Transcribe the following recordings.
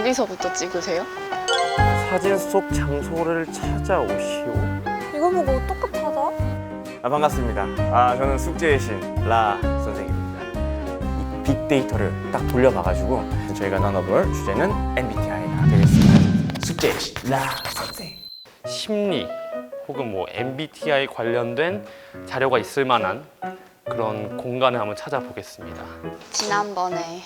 어디서부터 찍으세요? 사진 속 장소를 찾아오시오. 이거 보고 똑같하다? 반갑습니다. 저는 숙제의 신 라 선생입니다. 이 빅데이터를 딱 돌려봐가지고 저희가 나눠볼 주제는 MBTI가 되겠습니다. 숙제의 신 라 선생. 심리 혹은 뭐 MBTI 관련된 자료가 있을 만한 그런 공간을 한번 찾아보겠습니다. 지난번에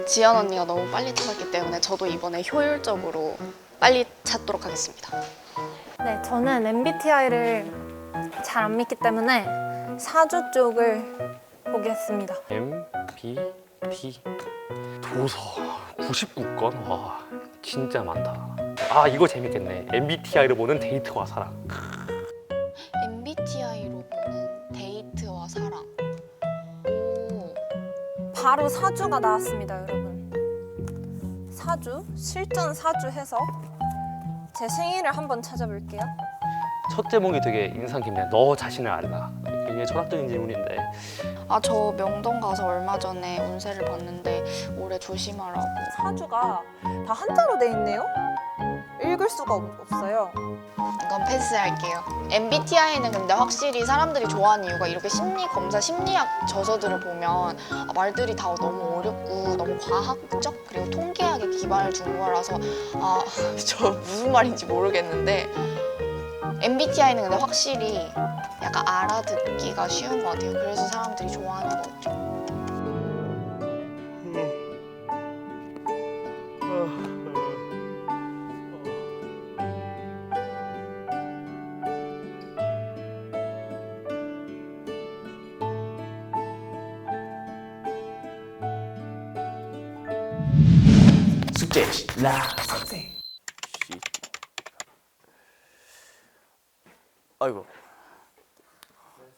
지연 언니가 너무 빨리 찾았기 때문에 저도 이번에 효율적으로 빨리 찾도록 하겠습니다. 네, 저는 MBTI를 잘 안 믿기 때문에 사주 쪽을 보겠습니다. MBT 도서 99건? 와 진짜 많다. 이거 재밌겠네. MBTI를 보는 데이트와 사랑. MBTI로 보는 데이트와 사랑. 오, 바로 사주가 나왔습니다, 여러분. 사주, 실전 사주 해서 제 생일을 한번 찾아볼게요. 첫 제목이 되게 인상 깊네. 너 자신을 알라. 굉장히 철학적인 질문인데 저 명동 가서 얼마 전에 운세를 봤는데 올해 조심하라고. 사주가 다 한자로 돼 있네요? 읽을 수가 없어요. 이건 패스할게요. MBTI는 근데 확실히 사람들이 좋아하는 이유가 이렇게 심리 검사, 심리학 저서들을 보면 말들이 다 너무 어렵고 너무 과학적 그리고 통계학에 기반을 둔 거라서 저 무슨 말인지 모르겠는데 MBTI는 근데 확실히 약간 알아듣기가 쉬운 것 같아요. 그래서 사람들이 좋아하는 것 같죠. 숙제의 신 라 선생. 아이고,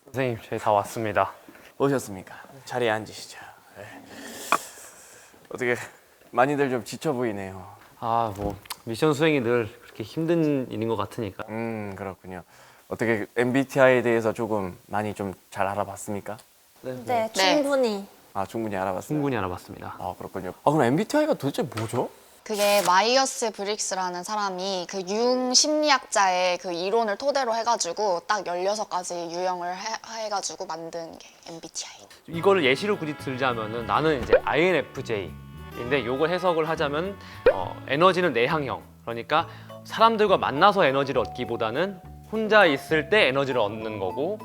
선생님 저희 다 왔습니다. 오셨습니까? 자리에 앉으시죠. 네. 어떻게 많이들 좀 지쳐 보이네요. 뭐 미션 수행이 늘 그렇게 힘든 일인 것 같으니까. 그렇군요. 어떻게 MBTI에 대해서 조금 많이 좀 잘 알아봤습니까? 네, 충분히. 충분히 알아봤어요. 충분히 알아봤습니다. 그렇군요. 그럼 MBTI가 도대체 뭐죠? 그게 마이어스 브릭스라는 사람이 그 융 심리학자의 그 이론을 토대로 해가지고 딱 16가지 유형을 해가지고 만든 게 MBTI. 이거를 예시로 굳이 들자면은 나는 이제 INFJ인데 요걸 해석을 하자면 에너지는 내향형. 그러니까 사람들과 만나서 에너지를 얻기보다는 혼자 있을 때 에너지를 얻는 거고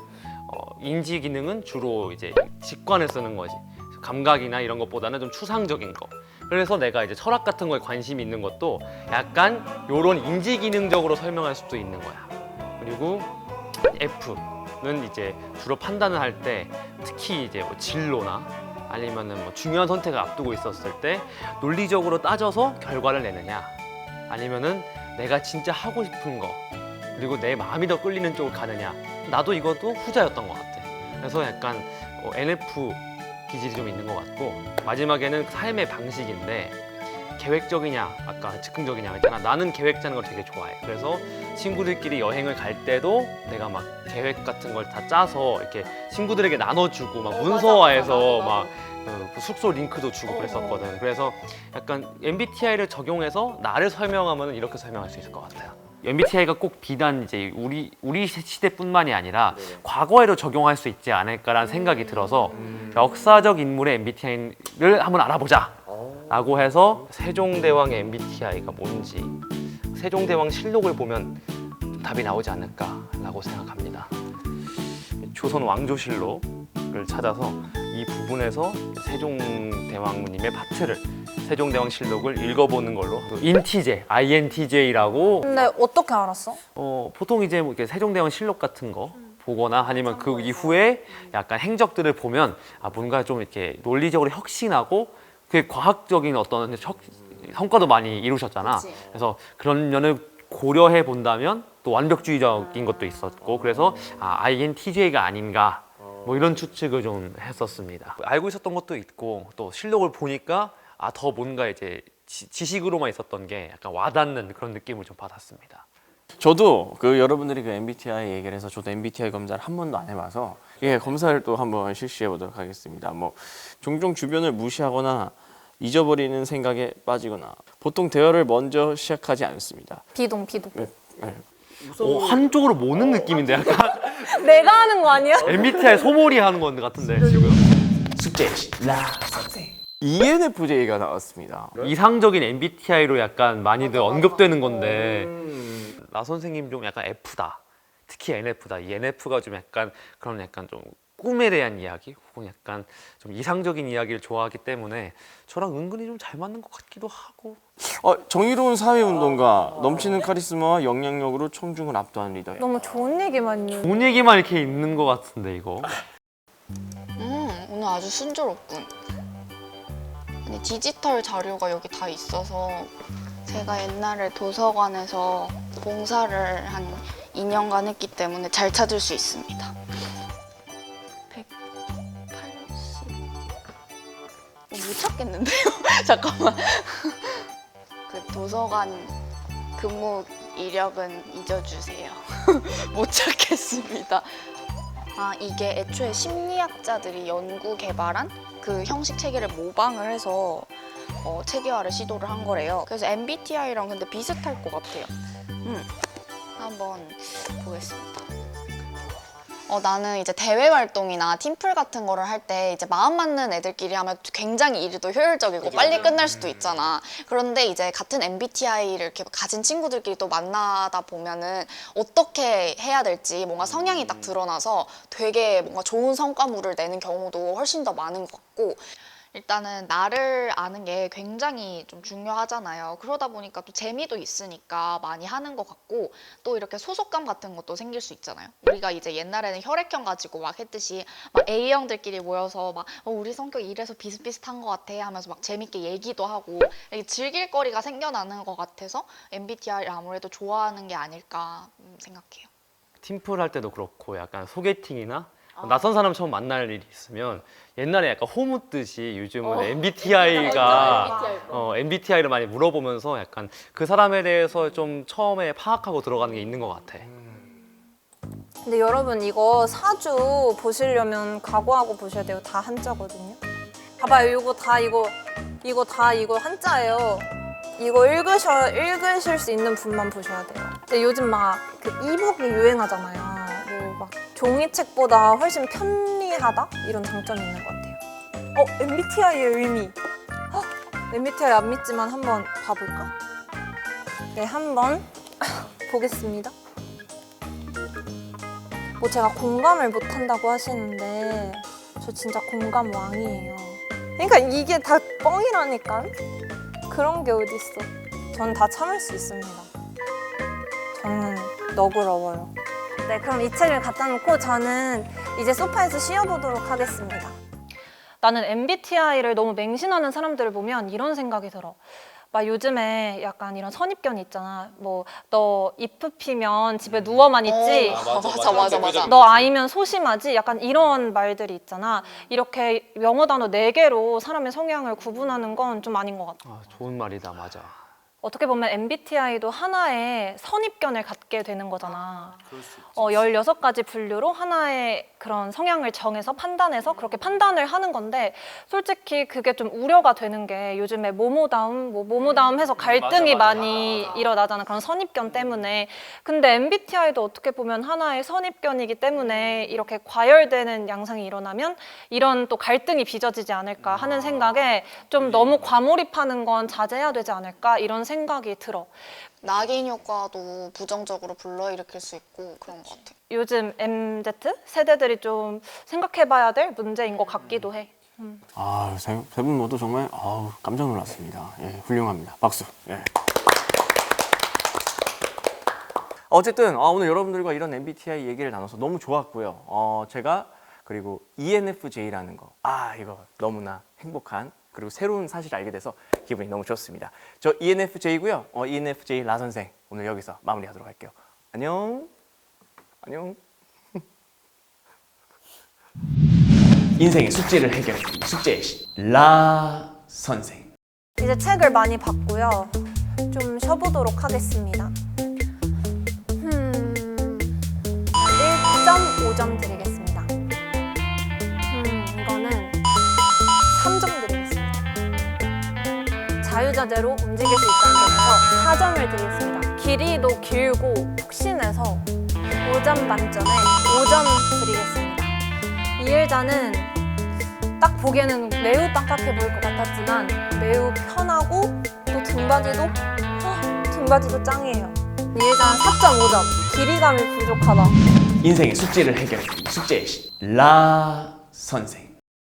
인지 기능은 주로 이제 직관을 쓰는 거지. 감각이나 이런 것보다는 좀 추상적인 거. 그래서 내가 이제 철학 같은 거에 관심이 있는 것도 약간 요런 인지 기능적으로 설명할 수도 있는 거야. 그리고 F는 이제 주로 판단을 할 때 특히 이제 뭐 진로나 아니면은 뭐 중요한 선택을 앞두고 있었을 때 논리적으로 따져서 결과를 내느냐 아니면은 내가 진짜 하고 싶은 거 그리고 내 마음이 더 끌리는 쪽을 가느냐. 나도 이것도 후자였던 것 같아. 그래서 약간 NF 기질이 좀 있는 것 같고 마지막에는 삶의 방식인데 계획적이냐 아까 즉흥적이냐 했잖아. 나는 계획 짜는 걸 되게 좋아해. 그래서 친구들끼리 여행을 갈 때도 내가 막 계획 같은 걸 다 짜서 이렇게 친구들에게 나눠주고 막 문서화해서 막 숙소 링크도 주고 그랬었거든. 그래서 약간 MBTI를 적용해서 나를 설명하면 이렇게 설명할 수 있을 것 같아요. MBTI가 꼭 비단 이제 우리 시대뿐만이 아니라 과거에도 적용할 수 있지 않을까라는 생각이 들어서 역사적 인물의 MBTI를 한번 알아보자라고 해서 세종대왕의 MBTI가 뭔지 세종대왕 실록을 보면 답이 나오지 않을까라고 생각합니다. 조선 왕조실록을 찾아서 이 부분에서 세종대왕님의 파트를 세종대왕 실록을 읽어보는 걸로 INTJ라고. 근데 어떻게 알았어? 보통 이제 뭐 이렇게 세종대왕 실록 같은 거 보거나 아니면 그 이후에 약간 행적들을 보면 뭔가 좀 이렇게 논리적으로 혁신하고 그 과학적인 어떤 성과도 많이 이루셨잖아. 그치. 그래서 그런 면을 고려해 본다면 또 완벽주의적인 것도 있었고 그래서 INTJ가 아닌가 뭐 이런 추측을 좀 했었습니다. 알고 있었던 것도 있고 또 실록을 보니까 더 뭔가 이제 지식으로만 있었던 게 약간 와닿는 그런 느낌을 좀 받았습니다. 저도 여러분들이 MBTI 얘기를 해서 저도 MBTI 검사를 한 번도 안 해봐서 검사를 또 한번 실시해 보도록 하겠습니다. 뭐 종종 주변을 무시하거나 잊어버리는 생각에 빠지거나 보통 대화를 먼저 시작하지 않습니다. 비동. 한쪽으로 모는 느낌인데 약간 내가 하는 거 아니야? MBTI 소몰이 하는 건 같은데 지금. 숙제시 라 선생. ENFJ가 나왔습니다. 이상적인 MBTI로 약간 많이들 언급되는 건데 나 선생님 좀 약간 F다. 특히 NF다. 이 NF가 좀 약간 그런 약간 좀 꿈에 대한 이야기 혹은 약간 좀 이상적인 이야기를 좋아하기 때문에 저랑 은근히 좀 잘 맞는 것 같기도 하고. 정의로운 사회운동가, 넘치는 카리스마와 영향력으로 청중을 압도하는 리더. 너무 좋은 얘기만요. 좋은 얘기만 이렇게 있는 것 같은데 이거. 오늘 아주 순조롭군. 아니, 디지털 자료가 여기 다 있어서 제가 옛날에 도서관에서 봉사를 한 2년간 했기 때문에 잘 찾을 수 있습니다. 180... 못 찾겠는데요? 잠깐만. 그 도서관 근무 이력은 잊어주세요. 못 찾겠습니다. 이게 애초에 심리학자들이 연구 개발한 그 형식 체계를 모방을 해서 체계화를 시도를 한 거래요. 그래서 MBTI랑 근데 비슷할 것 같아요. 한번 보겠습니다. 나는 이제 대외 활동이나 팀플 같은 거를 할 때 이제 마음 맞는 애들끼리 하면 굉장히 일이 더 효율적이고 빨리 끝날 수도 있잖아. 그런데 이제 같은 MBTI를 이렇게 가진 친구들끼리 또 만나다 보면은 어떻게 해야 될지 뭔가 성향이 딱 드러나서 되게 뭔가 좋은 성과물을 내는 경우도 훨씬 더 많은 것 같고, 일단은 나를 아는 게 굉장히 좀 중요하잖아요. 그러다 보니까 또 재미도 있으니까 많이 하는 것 같고, 또 이렇게 소속감 같은 것도 생길 수 있잖아요. 우리가 이제 옛날에는 혈액형 가지고 막 했듯이 막 A형들끼리 모여서 막 우리 성격 이래서 비슷비슷한 것 같아 하면서 막 재밌게 얘기도 하고 이렇게 즐길 거리가 생겨나는 것 같아서 MBTI를 아무래도 좋아하는 게 아닐까 생각해요. 팀플 할 때도 그렇고 약간 소개팅이나 낯선 사람 처음 만날 일이 있으면 옛날에 약간 호묻듯이 요즘은 MBTI를 많이 물어보면서 약간 그 사람에 대해서 좀 처음에 파악하고 들어가는 게 있는 것 같아. 근데 여러분 이거 사주 보시려면 각오하고 보셔야 돼요. 다 한자거든요. 봐봐요. 이거 다 한자예요. 이거 읽으실 수 있는 분만 보셔야 돼요. 근데 요즘 막 그 이북이 유행하잖아요. 뭐 막 종이책보다 훨씬 편리하다? 이런 장점이 있는 것 같아요. MBTI의 의미. MBTI 안 믿지만 한번 봐볼까? 네, 한번 보겠습니다. 뭐 제가 공감을 못한다고 하시는데 저 진짜 공감 왕이에요. 그러니까 이게 다 뻥이라니까. 그런 게 어딨어. 전 다 참을 수 있습니다. 저는 너그러워요. 네, 그럼 이 책을 갖다 놓고 저는 이제 소파에서 쉬어보도록 하겠습니다. 나는 MBTI를 너무 맹신하는 사람들을 보면 이런 생각이 들어. 막 요즘에 약간 이런 선입견이 있잖아. 뭐 너 이프피면 집에 누워만 있지. 맞아. 너 아이면 소심하지. 약간 이런 말들이 있잖아. 이렇게 영어 단어 4개로 사람의 성향을 구분하는 건 좀 아닌 것 같아. 좋은 말이다, 맞아. 어떻게 보면 MBTI도 하나의 선입견을 갖게 되는 거잖아. 16가지 분류로 하나의 그런 성향을 정해서 판단해서 그렇게 판단을 하는 건데, 솔직히 그게 좀 우려가 되는 게 요즘에 모모다움 해서 갈등이 많이 일어나잖아. 그런 선입견 때문에. 근데 MBTI도 어떻게 보면 하나의 선입견이기 때문에 이렇게 과열되는 양상이 일어나면 이런 또 갈등이 빚어지지 않을까 하는 생각에 좀 너무 과몰입하는 건 자제해야 되지 않을까 이런 생각이 들어. 낙인 효과도 부정적으로 불러일으킬 수 있고 그런 것 같아요. 요즘 MZ 세대들이 좀 생각해봐야 될 문제인 것 같기도 해. 세 분 모두 정말 깜짝 놀랐습니다. 예, 훌륭합니다. 박수. 예. 어쨌든 오늘 여러분들과 이런 MBTI 얘기를 나눠서 너무 좋았고요. 제가 그리고 ENFJ라는 거, 이거 너무나 행복한 그리고 새로운 사실을 알게 돼서 기분이 너무 좋습니다. 저 ENFJ고요. ENFJ 라 선생 오늘 여기서 마무리하도록 할게요. 안녕. 인생의 숙제를 해결해 숙제의 신 라 선생. 이제 책을 많이 봤고요. 좀 쉬어보도록 하겠습니다. 1.5점 드리겠습니다. 이거는 3점 드리겠습니다. 자유자재로 움직일 수 있다는 점에서 4점을 드리겠습니다. 길이도 길고 푹신해서 5점 만점에 5점 드리겠습니다. 이 의자는 딱 보기에는 매우 딱딱해 보일 것 같았지만 매우 편하고 또 등받이도 짱이에요. 이 의자는 4.5점. 길이감이 부족하다. 인생의 숙제를 해결해 숙제의 신 라 선생.